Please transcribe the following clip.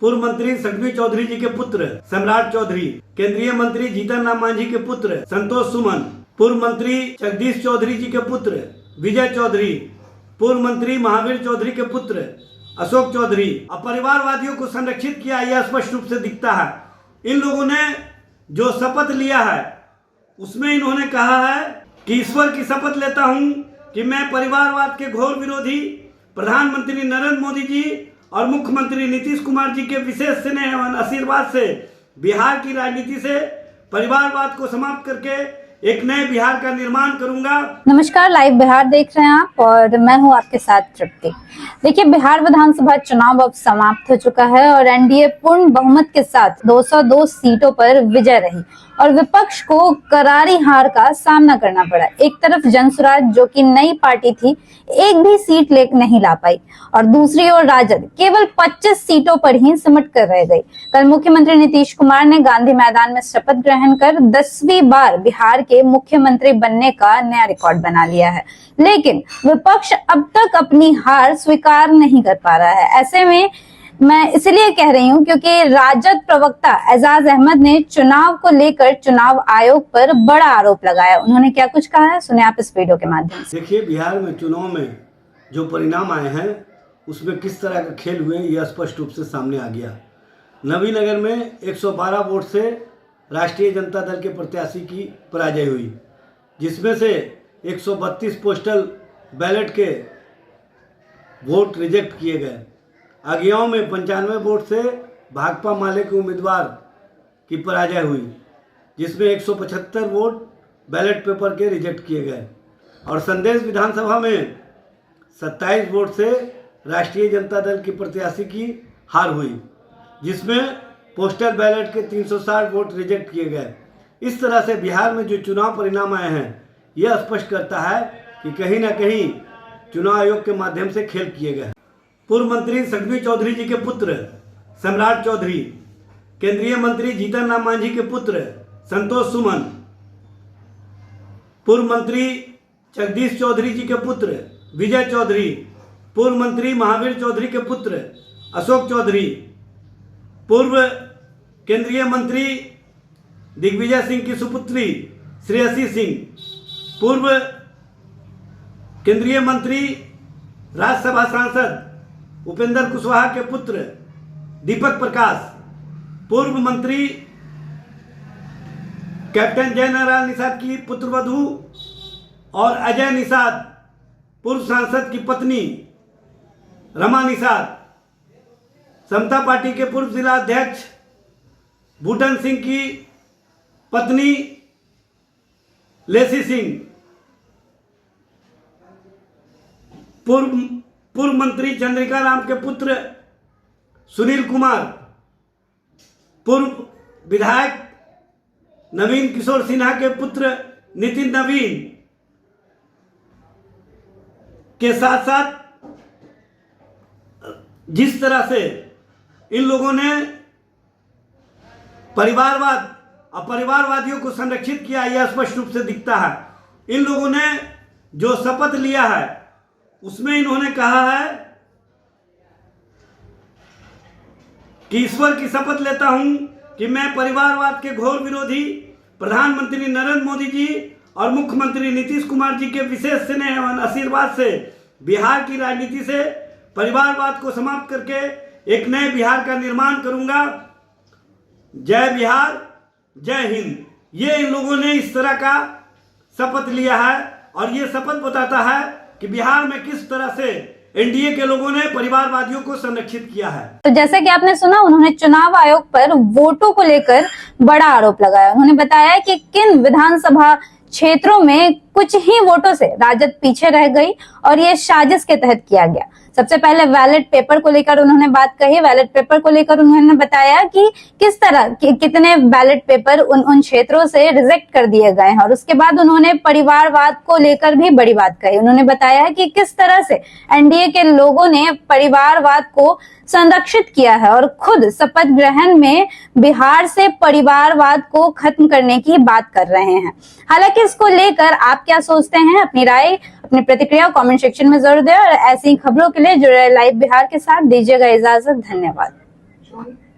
पूर्व मंत्री संघवी चौधरी जी के पुत्र सम्राट चौधरी, केंद्रीय मंत्री जीतन राम मांझी के पुत्र संतोष सुमन, पूर्व मंत्री जगदीश चौधरी जी के पुत्र विजय चौधरी, पूर्व मंत्री महावीर चौधरी के पुत्र अशोक चौधरी, अपरिवारवादियों को संरक्षित किया, यह स्पष्ट रूप से दिखता है। इन लोगों ने जो शपथ लिया है उसमें इन्होंने कहा है कि ईश्वर की शपथ लेता हूं कि मैं परिवारवाद के घोर विरोधी प्रधानमंत्री नरेंद्र मोदी जी और मुख्यमंत्री नीतीश कुमार जी के विशेष स्नेह एवं आशीर्वाद से बिहार की राजनीति से परिवारवाद को समाप्त करके एक नए बिहार का निर्माण करूंगा। नमस्कार, लाइव बिहार देख रहे हैं आप और मैं हूं आपके साथ तृप्ति। देखिए, बिहार विधानसभा चुनाव अब समाप्त हो चुका है और एनडीए पूर्ण बहुमत के साथ 202 सीटों पर विजय रही और विपक्ष को करारी हार का सामना करना पड़ा। एक तरफ जनसुराज जो कि नई पार्टी थी, एक भी सीट नहीं ला पाई और दूसरी ओर राजद केवल 25 सीटों पर ही सिमट कर रह गई। कल मुख्यमंत्री नीतीश कुमार ने गांधी मैदान में शपथ ग्रहण कर 10वीं बार बिहार के मुख्यमंत्री बनने का नया रिकॉर्ड बना लिया है, लेकिन विपक्ष अब तक अपनी हार स्वीकार नहीं कर पा रहा है। ऐसे में मैं इसलिए कह रही हूं क्योंकि राजद प्रवक्ता एजाज अहमद ने चुनाव को लेकर चुनाव आयोग पर बड़ा आरोप लगाया। उन्होंने क्या कुछ कहा है, सुने आप इस वीडियो के माध्यम से। देखिए, बिहार में चुनाव में जो परिणाम आए हैं उसमें किस तरह का खेल हुए यह स्पष्ट रूप से सामने आ गया। नवीनगर में 112 वोट से राष्ट्रीय जनता दल के प्रत्याशी की पराजय हुई, जिसमें से 132 पोस्टल बैलेट के वोट रिजेक्ट किए गए। आगियाओं में 95 वोट से भाकपा माले के उम्मीदवार की पराजय हुई, जिसमें 175 वोट बैलेट पेपर के रिजेक्ट किए गए। और संदेश विधानसभा में 27 वोट से राष्ट्रीय जनता दल की प्रत्याशी की हार हुई, जिसमें पोस्टल बैलेट के 360 वोट रिजेक्ट किए गए। इस तरह से बिहार में जो चुनाव परिणाम आए हैं यह स्पष्ट करता है कि कहीं ना कहीं चुनाव आयोग के माध्यम से खेल किए गए। पूर्व मंत्री संघवी चौधरी जी के पुत्र सम्राट चौधरी, केंद्रीय मंत्री जीतन राम मांझी के पुत्र संतोष सुमन, पूर्व मंत्री जगदीश चौधरी जी के पुत्र विजय चौधरी, पूर्व मंत्री महावीर चौधरी के पुत्र अशोक चौधरी, पूर्व केंद्रीय मंत्री दिग्विजय सिंह की सुपुत्री श्रेयसी सिंह, पूर्व केंद्रीय मंत्री राज्यसभा सांसद उपेंद्र कुशवाहा के पुत्र दीपक प्रकाश, पूर्व मंत्री कैप्टन जयनारायण निषाद की पुत्रवधू और अजय निषाद, पूर्व सांसद की पत्नी रमा निषाद, समता पार्टी के पूर्व जिला अध्यक्ष बूटन सिंह की पत्नी लेसी सिंह, पूर्व मंत्री चंद्रिका राम के पुत्र सुनील कुमार, पूर्व विधायक नवीन किशोर सिन्हा के पुत्र नितिन नवीन के साथ साथ जिस तरह से इन लोगों ने परिवारवाद और परिवारवादियों को संरक्षित किया, यह स्पष्ट रूप से दिखता है। इन लोगों ने जो शपथ लिया है उसमें इन्होंने कहा है कि ईश्वर की शपथ लेता हूं कि मैं परिवारवाद के घोर विरोधी प्रधानमंत्री नरेंद्र मोदी जी और मुख्यमंत्री नीतीश कुमार जी के विशेष स्नेह एवं आशीर्वाद से बिहार की राजनीति से परिवारवाद को समाप्त करके एक नए बिहार का निर्माण करूंगा। जय बिहार, जय हिंद। ये इन लोगों ने इस तरह का शपथ लिया है और ये शपथ बताता है कि बिहार में किस तरह से एनडीए के लोगों ने परिवारवादियों को संरक्षित किया है। तो जैसा कि आपने सुना, उन्होंने चुनाव आयोग पर वोटों को लेकर बड़ा आरोप लगाया। उन्होंने बताया कि किन विधानसभा क्षेत्रों में कुछ ही वोटों से राजद पीछे रह गई और ये साजिश के तहत किया गया। सबसे पहले बैलेट पेपर को लेकर उन्होंने बात कही। बैलेट पेपर को लेकर उन्होंने बताया कि किस तरह कितने बैलेट पेपर उन क्षेत्रों से रिजेक्ट कर दिए गए हैं और उसके बाद उन्होंने परिवारवाद को लेकर भी बड़ी बात कही। उन्होंने बताया कि किस तरह से एनडीए के लोगों ने परिवारवाद को संरक्षित किया है और खुद शपथ ग्रहण में बिहार से परिवारवाद को खत्म करने की बात कर रहे हैं। हालांकि इसको लेकर आप क्या सोचते हैं, अपनी राय, अपनी प्रतिक्रिया कमेंट सेक्शन में जरूर दें और ऐसी खबरों के लिए जुड़े लाइव बिहार के साथ दीजिएगा इजाजत। धन्यवाद। होंगे।